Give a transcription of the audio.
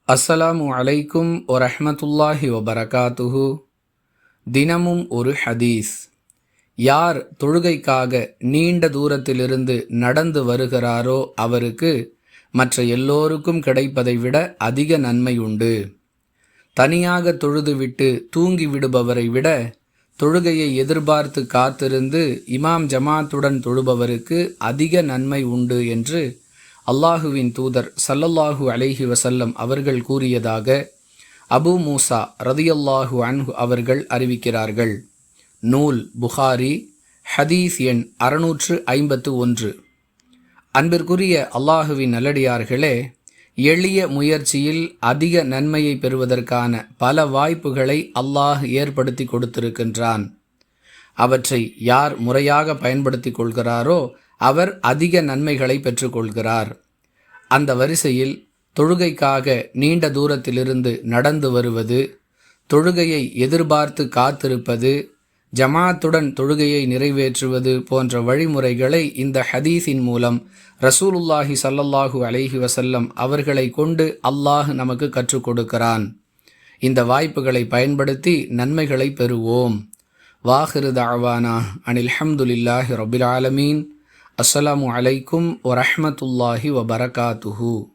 அஸ்ஸலாமு அலைக்கும் வரஹ்மத்துல்லாஹி வபரகாத்துஹு. தினமும் ஒரு ஹதீஸ். யார் தொழுகைக்காக நீண்ட தூரத்திலிருந்து நடந்து வருகிறாரோ அவருக்கு மற்ற எல்லோருக்கும் கிடைப்பதை விட அதிக நன்மை உண்டு. தனியாக தொழுதுவிட்டு தூங்கி விடுபவரை விட தொழுகையை எதிர்பார்த்து காத்திருந்து இமாம் ஜமாத்துடன் தொழுபவருக்கு அதிக நன்மை உண்டு என்று அல்லாஹுவின் தூதர் ஸல்லல்லாஹு அலைஹி வஸல்லம் அவர்கள் கூறியதாக அபு மூசா ரதியல்லாஹு அன்ஹு அவர்கள் அறிவிக்கிறார்கள். நூல் புகாரி, ஹதீஸ் எண் 651. அன்பிற்குரிய அல்லாஹுவின் நல்லடியார்களே, எளிய முயற்சியில் அதிக நன்மையை பெறுவதற்கான பல வாய்ப்புகளை அல்லாஹ் ஏற்படுத்தி கொடுத்திருக்கின்றான். அவற்றை யார் முறையாக பயன்படுத்தி கொள்கிறாரோ அவர் அதிக நன்மைகளை பெற்றுக்கொள்கிறார். அந்த வரிசையில் தொழுகைக்காக நீண்ட தூரத்திலிருந்து நடந்து வருவது, தொழுகையை எதிர்பார்த்து காத்திருப்பது, ஜமாத்துடன் தொழுகையை நிறைவேற்றுவது போன்ற வழிமுறைகளை இந்த ஹதீஸின் மூலம் ரசூலுல்லாஹி ஸல்லல்லாஹு அலைஹி வஸல்லம் அவர்களை கொண்டு அல்லாஹ் நமக்கு கற்றுக் கொடுக்கிறான். இந்த வாய்ப்புகளை பயன்படுத்தி நன்மைகளை பெறுவோம். வாஹிரு தஅவானா அனில் ஹம்துலில்லாஹி ரப்பில் ஆலமீன். அஸ்ஸலாமு அலைக்கும் வரஹ்மத்துல்லாஹி வபரகாத்துஹு.